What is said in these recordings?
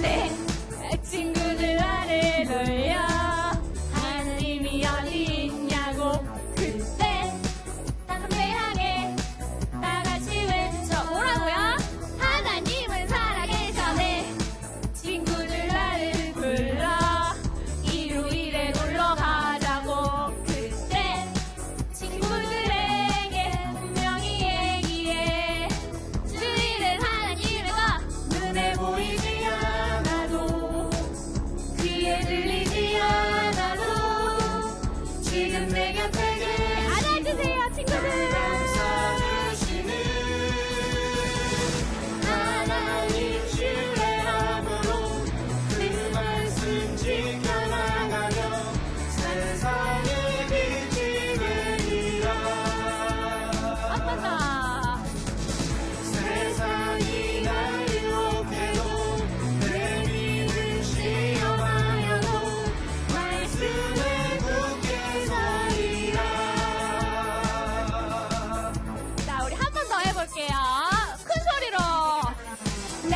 내 친구들 나를 놀려 하나님이 어디 있냐고 그때 담대하게 다같이 외쳐 뭐라고요? 하나님은 살아계셔. 내 친구들 나를 불러 일요일에 놀러 가자고 그때 친구들에게 분명히 얘기해. 주일은 하나님의 것 눈에 보이지 않아도 귀에 들리지 않아도 지금 내 곁에 안아주세요 친구들. 감사주시는 하나님 신뢰함으로 그 말씀 지켜나가며 세상에 빛이 되리라. 아빠다. 세상이 날 유혹해도 내 믿음 시험하여도 말씀에 굳게 서리라. 자, 우리 한 번 더 해볼게요. 큰 소리로. 내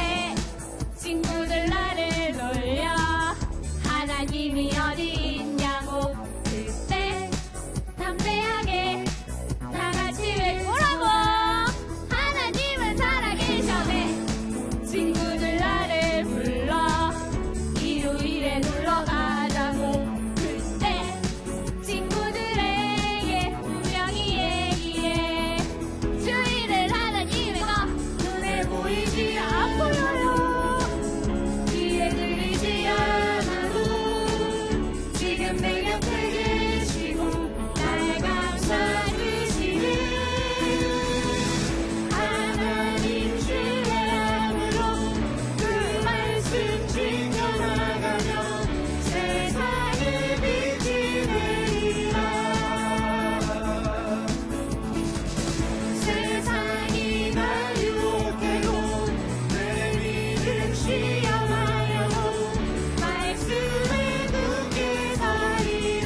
친구들 나를 놀려 하나님이 어디 있냐고 그때 담대하게 다같이 외치라고. 하나님은 살아계셔. 내 친구들 나를 불러 일요일에 놀러 가자고 그때 친구들에게 분명히 얘기해. 주일은 하나님의 것 눈에 보이지 안 보여요. 귀에 들리지 않아도 지금 내 곁에 계시고 날 감싸주시는 하나님 신뢰함으로 그 말씀 지켜나가며 세상에 빛이 되리라. 세상이 날 유혹해도 내 믿음 시험하여도 말씀에 굳게 서리라.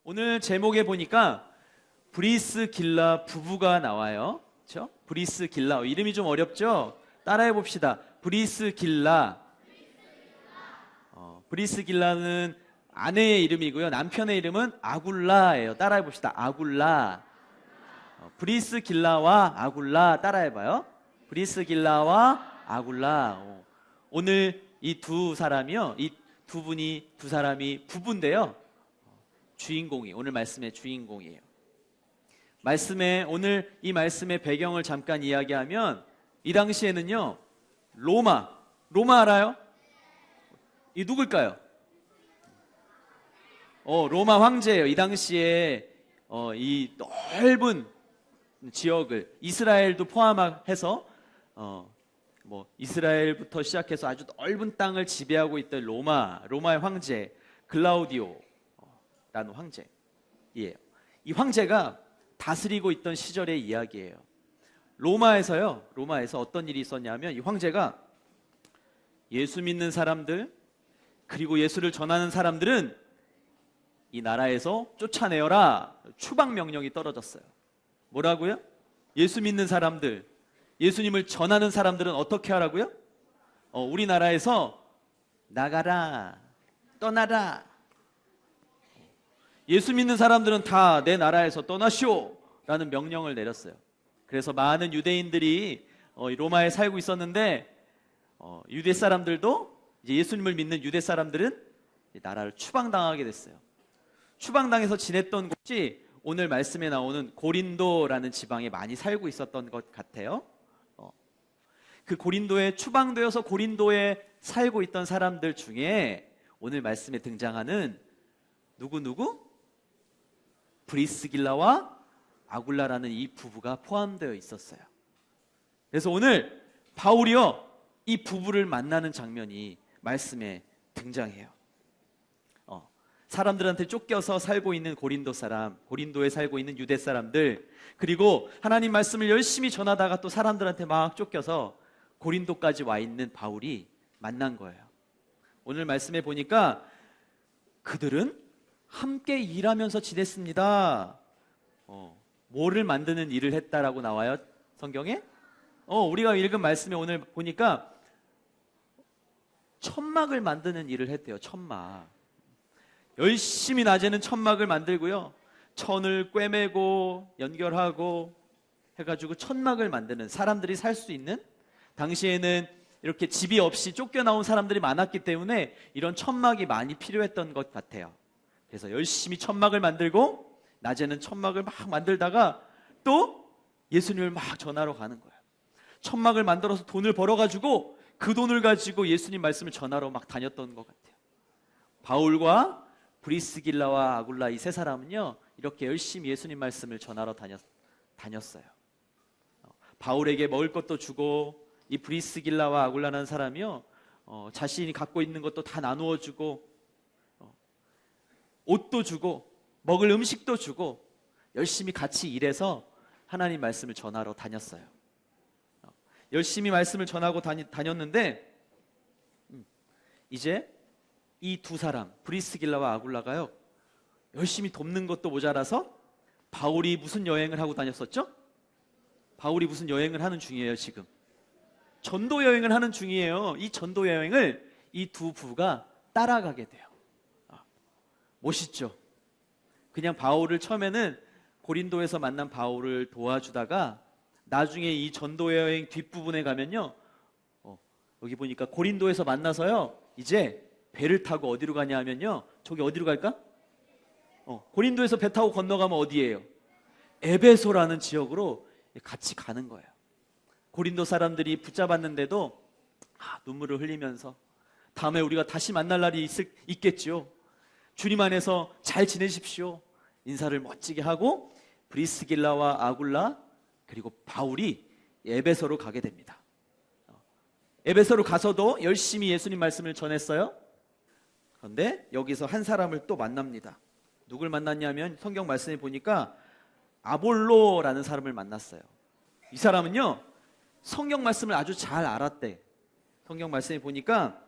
오늘 제목에 보니까 브리스길라 부부가 나와요. 그렇죠? 브리스길라. 이름이 좀 어렵죠? 따라해 봅시다. 브리스길라. 브리스길라는 아내의 이름이고요. 남편의 이름은 아굴라예요. 따라해 봅시다. 아굴라. 브리스길라와 아굴라 따라해 봐요. 브리스길라와 아굴라. 오늘 이 두 사람이요. 이 두 사람이 부부인데요. 주인공이 오늘 말씀의 주인공이에요. 오늘 이 말씀의 배경을 잠깐 이야기하면 이 당시에는요. 로마 알아요? 이 누굴까요? 로마 황제예요. 이 당시에 이 넓은 지역을 이스라엘도 포함해서 이스라엘부터 시작해서 아주 넓은 땅을 지배하고 있던 로마의 황제 글라우디오 라는 황제예요. 이 황제가 다스리고 있던 시절의 이야기예요. 로마에서 어떤 일이 있었냐면 이 황제가 예수 믿는 사람들 그리고 예수를 전하는 사람들은 이 나라에서 쫓아내어라 추방 명령이 떨어졌어요. 뭐라고요? 예수 믿는 사람들, 예수님을 전하는 사람들은 어떻게 하라고요? 우리나라에서 나가라, 떠나라. 예수 믿는 사람들은 다 내 나라에서 떠나시오 라는 명령을 내렸어요. 그래서 많은 유대인들이 로마에 살고 있었는데 유대 사람들도 이제 예수님을 믿는 유대 사람들은 나라를 추방당하게 됐어요. 추방당해서 지냈던 곳이 오늘 말씀에 나오는 고린도라는 지방에 많이 살고 있었던 것 같아요. 그 고린도에 추방되어서 고린도에 살고 있던 사람들 중에 오늘 말씀에 등장하는 누구? 브리스길라와 아굴라라는 이 부부가 포함되어 있었어요. 그래서 오늘 바울이요 이 부부를 만나는 장면이 말씀에 등장해요. 사람들한테 쫓겨서 살고 있는 고린도 사람, 고린도에 살고 있는 유대 사람들, 그리고 하나님 말씀을 열심히 전하다가 또 사람들한테 막 쫓겨서 고린도까지 와 있는 바울이 만난 거예요. 오늘 말씀에 보니까 그들은 함께 일하면서 지냈습니다. 뭐를 만드는 일을 했다라고 나와요? 성경에? 우리가 읽은 말씀에 오늘 보니까 천막을 만드는 일을 했대요. 천막. 열심히 낮에는 천막을 만들고요. 천을 꿰매고 연결하고 해가지고 천막을 만드는, 사람들이 살 수 있는, 당시에는 이렇게 집이 없이 쫓겨나온 사람들이 많았기 때문에 이런 천막이 많이 필요했던 것 같아요. 그래서 열심히 천막을 만들고 낮에는 천막을 막 만들다가 또 예수님을 막 전하러 가는 거예요. 천막을 만들어서 돈을 벌어가지고 그 돈을 가지고 예수님 말씀을 전하러 막 다녔던 것 같아요. 바울과 브리스길라와 아굴라 이 세 사람은요, 이렇게 열심히 예수님 말씀을 전하러 다녔어요. 바울에게 먹을 것도 주고, 이 브리스길라와 아굴라라는 사람이요, 자신이 갖고 있는 것도 다 나누어 주고, 옷도 주고, 먹을 음식도 주고, 열심히 같이 일해서 하나님 말씀을 전하러 다녔어요. 열심히 말씀을 전하고 다녔는데, 이제 이 두 사람, 브리스길라와 아굴라가요, 열심히 돕는 것도 모자라서 바울이 무슨 여행을 하고 다녔었죠? 바울이 무슨 여행을 하는 중이에요, 지금. 전도 여행을 하는 중이에요. 이 전도 여행을 이 두 부가 따라가게 돼요. 멋있죠? 그냥 바울을 처음에는 고린도에서 만난 바울을 도와주다가 나중에 이 전도 여행 뒷부분에 가면요, 여기 보니까 고린도에서 만나서요, 이제 배를 타고 어디로 가냐 하면요, 저기 어디로 갈까? 고린도에서 배 타고 건너가면 어디예요? 에베소라는 지역으로 같이 가는 거예요. 고린도 사람들이 붙잡았는데도 눈물을 흘리면서 다음에 우리가 다시 만날 날이 있겠지요. 주님 안에서 잘 지내십시오. 인사를 멋지게 하고 브리스길라와 아굴라 그리고 바울이 에베소로 가게 됩니다. 에베소로 가서도 열심히 예수님 말씀을 전했어요. 그런데 여기서 한 사람을 또 만납니다. 누굴 만났냐면 성경 말씀에 보니까 아볼로라는 사람을 만났어요. 이 사람은요, 성경 말씀을 아주 잘 알았대. 성경 말씀에 보니까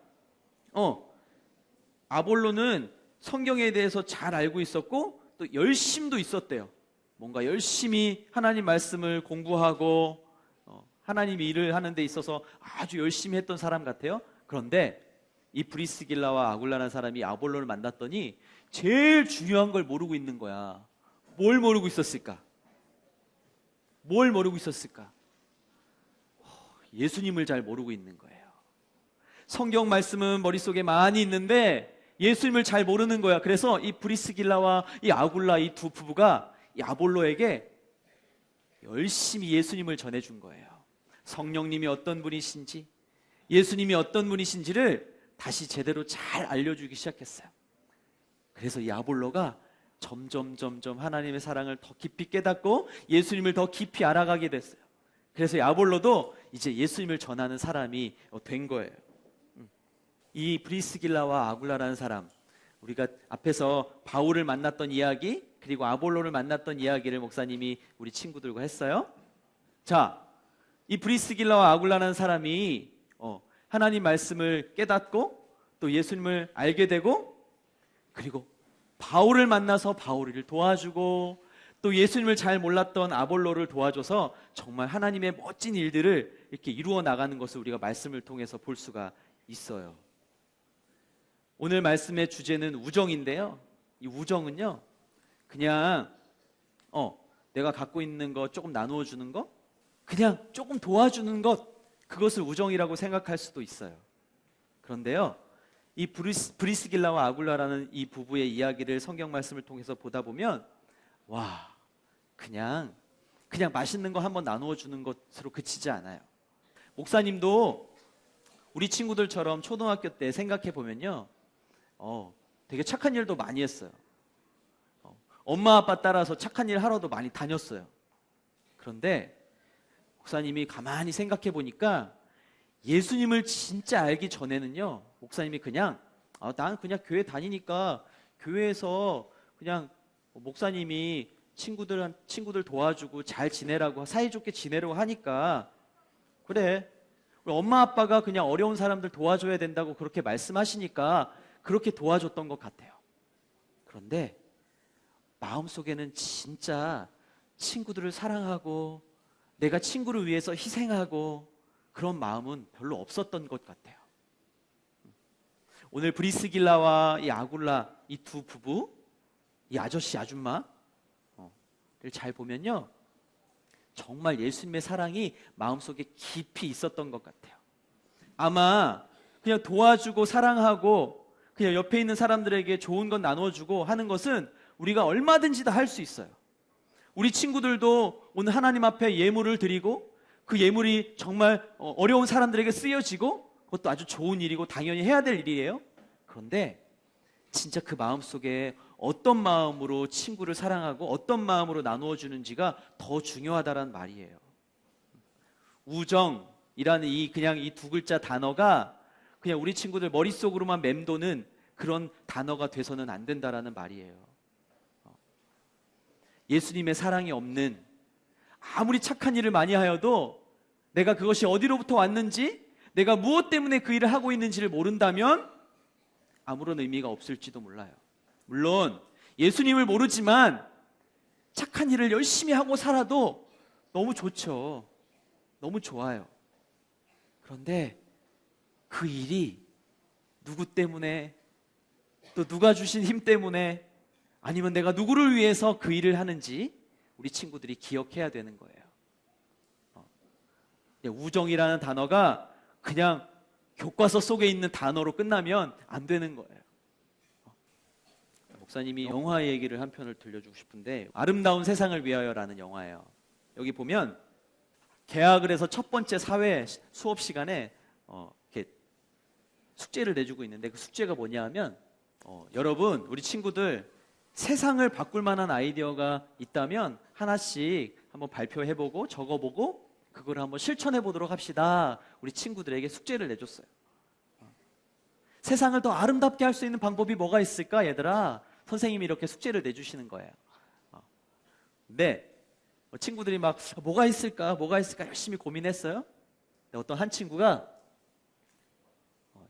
아볼로는 성경에 대해서 잘 알고 있었고 또 열심도 있었대요. 뭔가 열심히 하나님 말씀을 공부하고 하나님 일을 하는 데 있어서 아주 열심히 했던 사람 같아요. 그런데 이 브리스길라와 아굴라라는 사람이 아볼로를 만났더니 제일 중요한 걸 모르고 있는 거야. 뭘 모르고 있었을까? 뭘 모르고 있었을까? 예수님을 잘 모르고 있는 거예요. 성경 말씀은 머릿속에 많이 있는데 예수님을 잘 모르는 거야. 그래서 이 브리스길라와 이 아굴라 이 두 부부가 이 아볼로에게 열심히 예수님을 전해준 거예요. 성령님이 어떤 분이신지, 예수님이 어떤 분이신지를 다시 제대로 잘 알려주기 시작했어요. 그래서 이 아볼로가 점점 하나님의 사랑을 더 깊이 깨닫고 예수님을 더 깊이 알아가게 됐어요. 그래서 이 아볼로도 이제 예수님을 전하는 사람이 된 거예요. 이 브리스길라와 아굴라라는 사람, 우리가 앞에서 바울을 만났던 이야기 그리고 아볼로를 만났던 이야기를 목사님이 우리 친구들과 했어요. 자, 이 브리스길라와 아굴라라는 사람이 하나님 말씀을 깨닫고 또 예수님을 알게 되고 그리고 바울을 만나서 바울을 도와주고 또 예수님을 잘 몰랐던 아볼로를 도와줘서 정말 하나님의 멋진 일들을 이렇게 이루어 나가는 것을 우리가 말씀을 통해서 볼 수가 있어요. 오늘 말씀의 주제는 우정인데요. 이 우정은요, 그냥 내가 갖고 있는 거 조금 나누어 주는 거, 그냥 조금 도와주는 것, 그것을 우정이라고 생각할 수도 있어요. 그런데요, 이 브리스길라와 아굴라라는 이 부부의 이야기를 성경 말씀을 통해서 보다 보면 와, 그냥 맛있는 거 한번 나누어 주는 것으로 그치지 않아요. 목사님도 우리 친구들처럼 초등학교 때 생각해 보면요, 되게 착한 일도 많이 했어요. 엄마 아빠 따라서 착한 일 하러도 많이 다녔어요. 그런데 목사님이 가만히 생각해 보니까 예수님을 진짜 알기 전에는요, 목사님이 그냥 난 그냥 교회 다니니까 교회에서 그냥 목사님이 친구들 도와주고 잘 지내라고, 사이좋게 지내라고 하니까 그래, 우리 엄마 아빠가 그냥 어려운 사람들 도와줘야 된다고 그렇게 말씀하시니까 그렇게 도와줬던 것 같아요. 그런데 마음속에는 진짜 친구들을 사랑하고 내가 친구를 위해서 희생하고 그런 마음은 별로 없었던 것 같아요. 오늘 브리스길라와 이 아굴라, 이 두 부부, 이 아저씨 아줌마를 잘 보면요, 정말 예수님의 사랑이 마음속에 깊이 있었던 것 같아요. 아마 그냥 도와주고 사랑하고 그냥 옆에 있는 사람들에게 좋은 건 나눠주고 하는 것은 우리가 얼마든지 다 할 수 있어요. 우리 친구들도 오늘 하나님 앞에 예물을 드리고 그 예물이 정말 어려운 사람들에게 쓰여지고 그것도 아주 좋은 일이고 당연히 해야 될 일이에요. 그런데 진짜 그 마음속에 어떤 마음으로 친구를 사랑하고 어떤 마음으로 나누어 주는지가 더 중요하다란 말이에요. 우정이라는 그냥 이 두 글자 단어가 그냥 우리 친구들 머릿속으로만 맴도는 그런 단어가 돼서는 안 된다라는 말이에요. 예수님의 사랑이 없는, 아무리 착한 일을 많이 하여도 내가 그것이 어디로부터 왔는지, 내가 무엇 때문에 그 일을 하고 있는지를 모른다면 아무런 의미가 없을지도 몰라요. 물론 예수님을 모르지만 착한 일을 열심히 하고 살아도 너무 좋죠. 너무 좋아요. 그런데 그 일이 누구 때문에, 또 누가 주신 힘 때문에, 아니면 내가 누구를 위해서 그 일을 하는지 우리 친구들이 기억해야 되는 거예요. 우정이라는 단어가 그냥 교과서 속에 있는 단어로 끝나면 안 되는 거예요. 목사님이 영화 얘기를 한 편을 들려주고 싶은데, 아름다운 세상을 위하여라는 영화예요. 여기 보면 개학을 해서 첫 번째 사회 수업 시간에 이렇게 숙제를 내주고 있는데, 그 숙제가 뭐냐 하면 여러분, 우리 친구들 세상을 바꿀 만한 아이디어가 있다면 하나씩 한번 발표해보고 적어보고 그걸 한번 실천해 보도록 합시다. 우리 친구들에게 숙제를 내줬어요. 세상을 더 아름답게 할 수 있는 방법이 뭐가 있을까, 얘들아? 선생님이 이렇게 숙제를 내주시는 거예요. 근데 친구들이 막 뭐가 있을까 열심히 고민했어요. 근데 어떤 한 친구가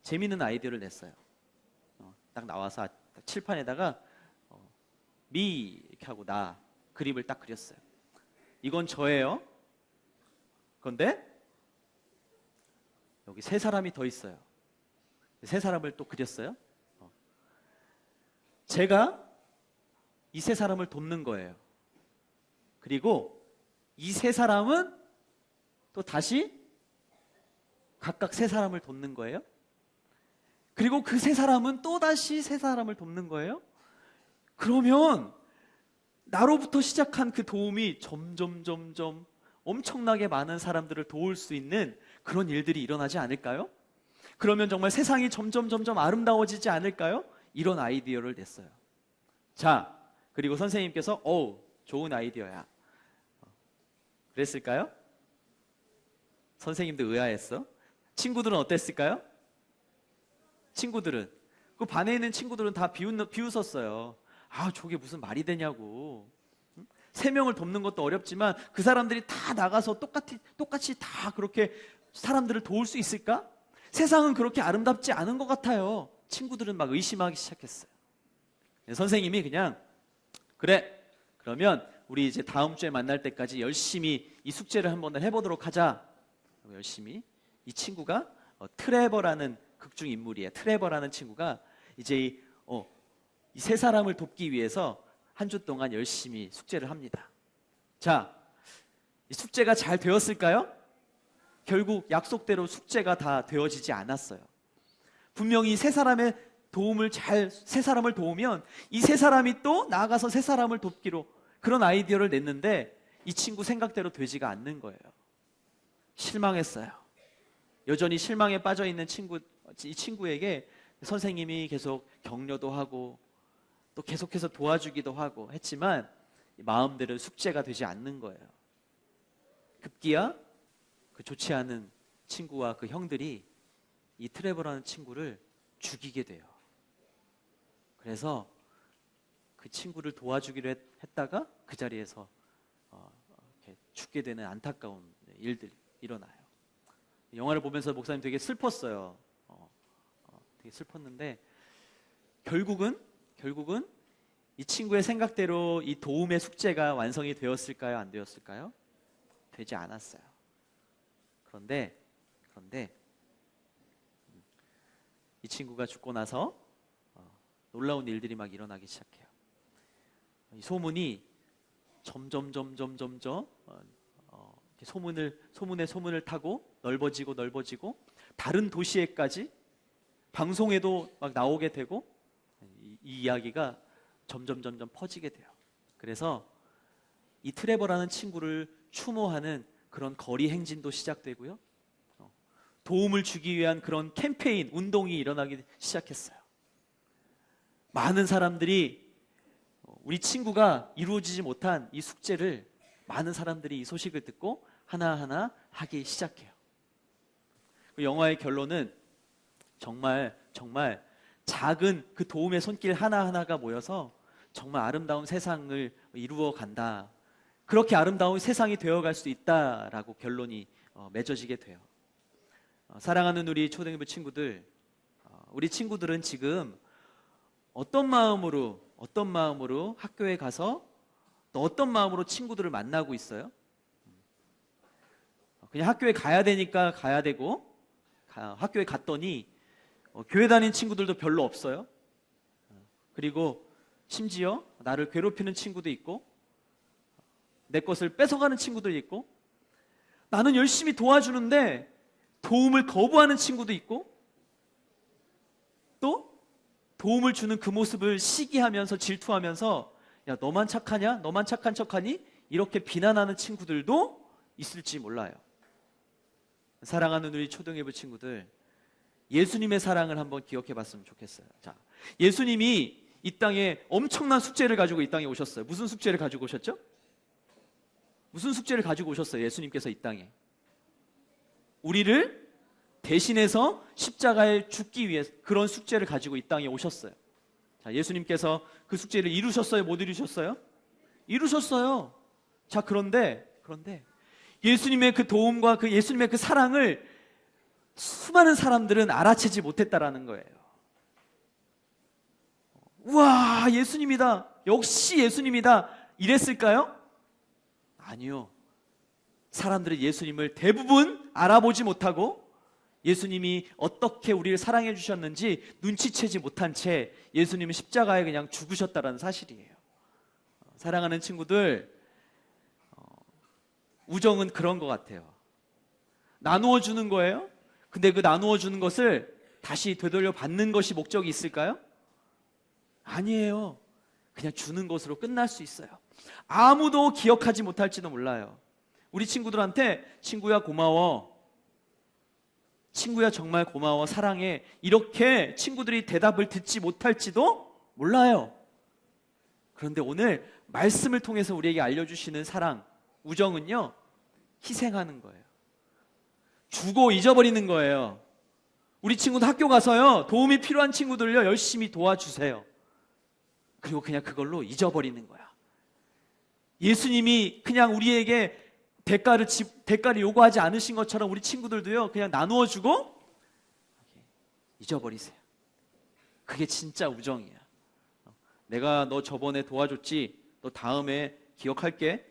재미있는 아이디어를 냈어요. 딱 나와서 칠판에다가 미 이렇게 하고 나 그림을 딱 그렸어요. 이건 저예요. 그런데 여기 세 사람이 더 있어요. 세 사람을 또 그렸어요. 제가 이 세 사람을 돕는 거예요. 그리고 이 세 사람은 또 다시 각각 세 사람을 돕는 거예요. 그리고 그 세 사람은 또 다시 세 사람을 돕는 거예요. 그러면 나로부터 시작한 그 도움이 점점 엄청나게 많은 사람들을 도울 수 있는 그런 일들이 일어나지 않을까요? 그러면 정말 세상이 점점 아름다워지지 않을까요? 이런 아이디어를 냈어요. 자, 그리고 선생님께서 좋은 아이디어야, 그랬을까요? 선생님도 의아했어. 친구들은 어땠을까요? 친구들은, 그 반에 있는 친구들은 다 비웃었어요. 저게 무슨 말이 되냐고. 3명을 돕는 것도 어렵지만 그 사람들이 다 나가서 똑같이 다 그렇게 사람들을 도울 수 있을까? 세상은 그렇게 아름답지 않은 것 같아요. 친구들은 막 의심하기 시작했어요. 선생님이 그냥 그래, 그러면 우리 이제 다음 주에 만날 때까지 열심히 이 숙제를 한번 해보도록 하자. 열심히. 이 친구가 트레버라는 극중 인물이에요. 트레버라는 친구가 이제 이 세 사람을 돕기 위해서 한 주 동안 열심히 숙제를 합니다. 자, 이 숙제가 잘 되었을까요? 결국 약속대로 숙제가 다 되어지지 않았어요. 분명히 세 사람을 도우면 이 세 사람이 또 나아가서 세 사람을 돕기로 그런 아이디어를 냈는데 이 친구 생각대로 되지가 않는 거예요. 실망했어요. 여전히 실망에 빠져 있는 이 친구에게 선생님이 계속 격려도 하고 또 계속해서 도와주기도 하고 했지만 마음대로 숙제가 되지 않는 거예요. 급기야 그 좋지 않은 친구와 그 형들이 이 트레버라는 친구를 죽이게 돼요. 그래서 그 친구를 도와주기로 했다가 그 자리에서 이렇게 죽게 되는 안타까운 일들이 일어나요. 영화를 보면서 목사님 되게 슬펐어요. 되게 슬펐는데 결국은 이 친구의 생각대로 이 도움의 숙제가 완성이 되었을까요? 안 되었을까요? 되지 않았어요. 그런데 이 친구가 죽고 나서 놀라운 일들이 막 일어나기 시작해요. 이 소문이 점점 소문을 타고 넓어지고 다른 도시에까지 방송에도 막 나오게 되고 이 이야기가 점점 퍼지게 돼요. 그래서 이 트레버라는 친구를 추모하는 그런 거리 행진도 시작되고요. 도움을 주기 위한 그런 캠페인, 운동이 일어나기 시작했어요. 많은 사람들이 우리 친구가 이루어지지 못한 이 숙제를 많은 사람들이 이 소식을 듣고 하나하나 하기 시작해요. 그 영화의 결론은 정말 작은 그 도움의 손길 하나하나가 모여서 정말 아름다운 세상을 이루어 간다. 그렇게 아름다운 세상이 되어갈 수 있다라고 결론이 맺어지게 돼요. 사랑하는 우리 초등학교 친구들, 우리 친구들은 지금 어떤 마음으로 학교에 가서 또 어떤 마음으로 친구들을 만나고 있어요? 그냥 학교에 가야 되니까 가야 되고 학교에 갔더니 교회 다니는 친구들도 별로 없어요. 그리고 심지어 나를 괴롭히는 친구도 있고 내 것을 뺏어가는 친구도 있고 나는 열심히 도와주는데 도움을 거부하는 친구도 있고 또 도움을 주는 그 모습을 시기하면서 질투하면서 야 너만 착하냐? 너만 착한 척하니? 이렇게 비난하는 친구들도 있을지 몰라요. 사랑하는 우리 초등예부 친구들, 예수님의 사랑을 한번 기억해 봤으면 좋겠어요. 자, 예수님이 이 땅에 엄청난 숙제를 가지고 이 땅에 오셨어요. 무슨 숙제를 가지고 오셨죠? 무슨 숙제를 가지고 오셨어요? 예수님께서 이 땅에 우리를 대신해서 십자가에 죽기 위해 그런 숙제를 가지고 이 땅에 오셨어요. 자, 예수님께서 그 숙제를 이루셨어요? 못 이루셨어요? 이루셨어요. 자, 그런데 예수님의 그 도움과 그 예수님의 그 사랑을 수많은 사람들은 알아채지 못했다라는 거예요. 우와, 예수님이다. 역시 예수님이다. 이랬을까요? 아니요. 사람들은 예수님을 대부분 알아보지 못하고 예수님이 어떻게 우리를 사랑해 주셨는지 눈치채지 못한 채 예수님은 십자가에 그냥 죽으셨다는 사실이에요. 사랑하는 친구들, 우정은 그런 것 같아요. 나누어 주는 거예요. 근데 그 나누어 주는 것을 다시 되돌려 받는 것이 목적이 있을까요? 아니에요. 그냥 주는 것으로 끝날 수 있어요. 아무도 기억하지 못할지도 몰라요. 우리 친구들한테 친구야 고마워, 친구야 정말 고마워, 사랑해, 이렇게 친구들이 대답을 듣지 못할지도 몰라요. 그런데 오늘 말씀을 통해서 우리에게 알려주시는 사랑, 우정은요, 희생하는 거예요. 주고 잊어버리는 거예요. 우리 친구도 학교 가서요, 도움이 필요한 친구들요 열심히 도와주세요. 그리고 그냥 그걸로 잊어버리는 거야. 예수님이 그냥 우리에게 대가를 요구하지 않으신 것처럼 우리 친구들도요 그냥 나누어 주고 잊어버리세요. 그게 진짜 우정이야. 내가 너 저번에 도와줬지, 너 다음에 기억할게.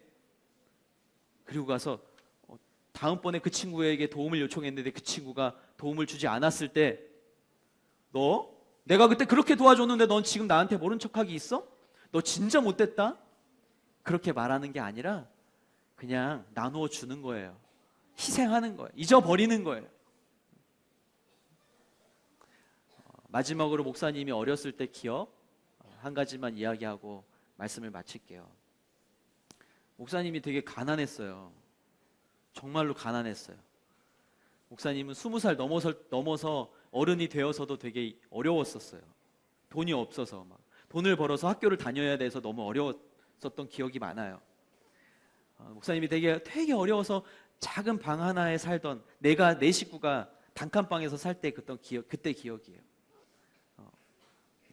그리고 가서 다음번에 그 친구에게 도움을 요청했는데 그 친구가 도움을 주지 않았을 때 너 내가 그때 그렇게 도와줬는데 넌 지금 나한테 모른 척하기 있어? 너 진짜 못됐다? 그렇게 말하는 게 아니라 그냥 나누어 주는 거예요. 희생하는 거예요. 잊어버리는 거예요. 마지막으로 목사님이 어렸을 때 기억 한 가지만 이야기하고 말씀을 마칠게요. 목사님이 되게 가난했어요. 정말로 가난했어요. 목사님은 20살 넘어서 어른이 되어서도 되게 어려웠었어요. 돈이 없어서 막 돈을 벌어서 학교를 다녀야 돼서 너무 어려웠었던 기억이 많아요. 목사님이 되게 어려워서 작은 방 하나에 살던 내 식구가 단칸방에서 살 때 그때 기억이에요.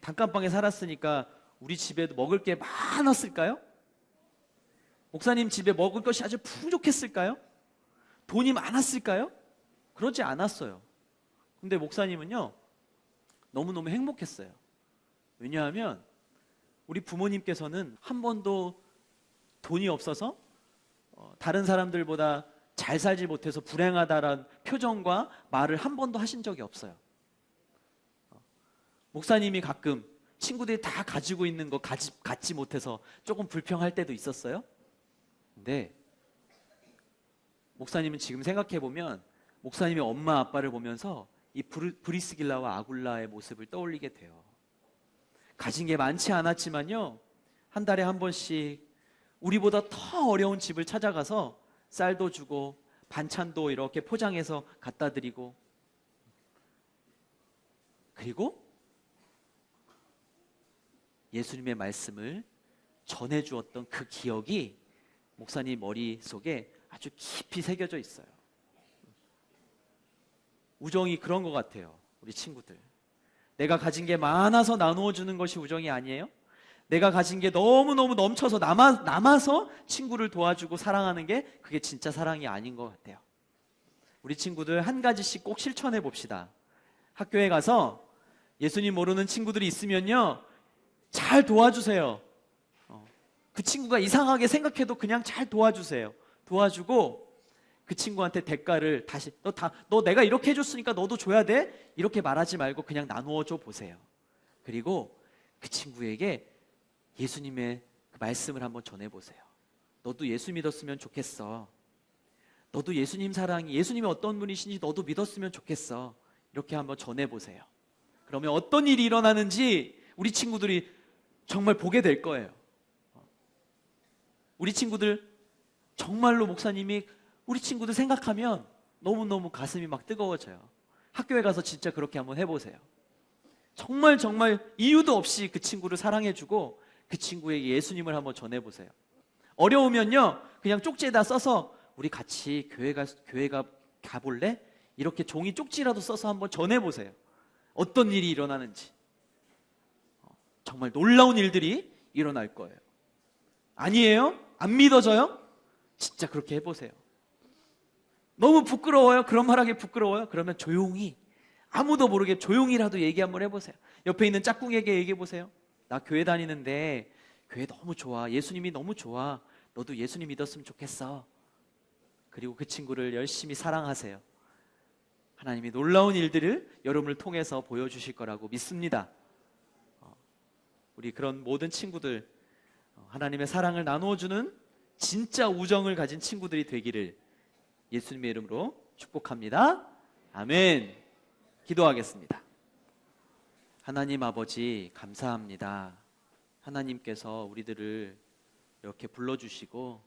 단칸방에 살았으니까 우리 집에도 먹을 게 많았을까요? 목사님 집에 먹을 것이 아주 풍족했을까요? 돈이 많았을까요? 그러지 않았어요. 근데 목사님은요, 너무너무 행복했어요. 왜냐하면 우리 부모님께서는 한 번도 돈이 없어서 다른 사람들보다 잘 살지 못해서 불행하다라는 표정과 말을 한 번도 하신 적이 없어요. 목사님이 가끔 친구들이 다 가지고 있는 거 갖지 못해서 조금 불평할 때도 있었어요. 근데 목사님은 지금 생각해보면 목사님의 엄마 아빠를 보면서 이 브리스길라와 아굴라의 모습을 떠올리게 돼요. 가진 게 많지 않았지만요, 한 달에 한 번씩 우리보다 더 어려운 집을 찾아가서 쌀도 주고 반찬도 이렇게 포장해서 갖다 드리고, 그리고 예수님의 말씀을 전해주었던 그 기억이 목사님 머릿속에 아주 깊이 새겨져 있어요. 우정이 그런 것 같아요. 우리 친구들, 내가 가진 게 많아서 나누어 주는 것이 우정이 아니에요? 내가 가진 게 너무너무 넘쳐서 남아서 친구를 도와주고 사랑하는 게 그게 진짜 사랑이 아닌 것 같아요. 우리 친구들 한 가지씩 꼭 실천해 봅시다. 학교에 가서 예수님 모르는 친구들이 있으면요, 잘 도와주세요. 그 친구가 이상하게 생각해도 그냥 잘 도와주세요. 도와주고 그 친구한테 대가를 다시 너 내가 이렇게 해줬으니까 너도 줘야 돼? 이렇게 말하지 말고 그냥 나누어 줘 보세요. 그리고 그 친구에게 예수님의 그 말씀을 한번 전해보세요. 너도 예수 믿었으면 좋겠어. 너도 예수님 사랑이, 예수님이 어떤 분이신지 너도 믿었으면 좋겠어. 이렇게 한번 전해보세요. 그러면 어떤 일이 일어나는지 우리 친구들이 정말 보게 될 거예요. 우리 친구들 정말로 목사님이 우리 친구들 생각하면 너무너무 가슴이 막 뜨거워져요. 학교에 가서 진짜 그렇게 한번 해보세요. 정말 이유도 없이 그 친구를 사랑해주고 그 친구에게 예수님을 한번 전해보세요. 어려우면요, 그냥 쪽지에다 써서 우리 같이 교회가 가볼래? 이렇게 종이 쪽지라도 써서 한번 전해보세요. 어떤 일이 일어나는지. 정말 놀라운 일들이 일어날 거예요. 아니에요? 안 믿어져요? 진짜 그렇게 해보세요. 너무 부끄러워요? 그런 말하기 부끄러워요? 그러면 조용히, 아무도 모르게 조용히라도 얘기 한번 해보세요. 옆에 있는 짝꿍에게 얘기해보세요. 나 교회 다니는데 교회 너무 좋아. 예수님이 너무 좋아. 너도 예수님 믿었으면 좋겠어. 그리고 그 친구를 열심히 사랑하세요. 하나님이 놀라운 일들을 여러분을 통해서 보여주실 거라고 믿습니다. 우리 그런 모든 친구들, 하나님의 사랑을 나누어주는 진짜 우정을 가진 친구들이 되기를 예수님의 이름으로 축복합니다. 아멘. 기도하겠습니다. 하나님 아버지, 감사합니다. 하나님께서 우리들을 이렇게 불러주시고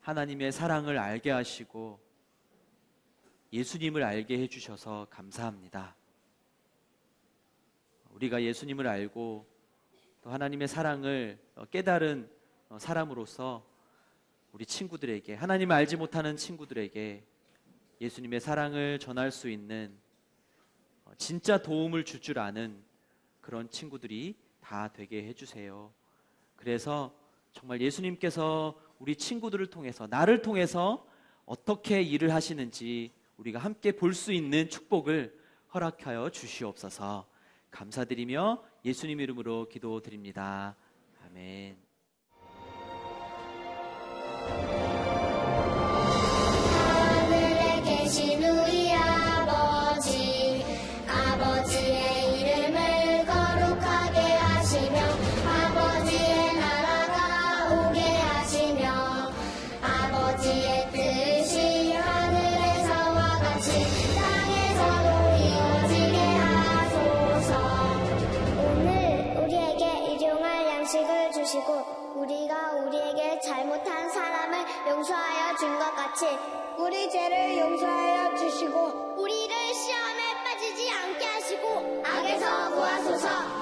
하나님의 사랑을 알게 하시고 예수님을 알게 해주셔서 감사합니다. 우리가 예수님을 알고 또 하나님의 사랑을 깨달은 사람으로서 우리 친구들에게, 하나님을 알지 못하는 친구들에게 예수님의 사랑을 전할 수 있는 진짜 도움을 줄 아는 그런 친구들이 다 되게 해주세요. 그래서 정말 예수님께서 우리 친구들을 통해서, 나를 통해서 어떻게 일을 하시는지 우리가 함께 볼 수 있는 축복을 허락하여 주시옵소서. 감사드리며 예수님 이름으로 기도드립니다. 아멘. 하늘에 계신 우리 아버지, 아버지의 이름을 거룩하게 하시며 아버지의 나라가 오게 하시며 아버지의 뜻이 하늘에서와 같이 땅에서도 이루어지게 하소서. 오늘 우리에게 일용할 양식을 주시고 우리가 우리에게 잘못한 사람을 용서하여 준 것 같이 우리 죄를 용서하여 주시고 우리를 시험에 빠지지 않게 하시고 악에서 구하소서.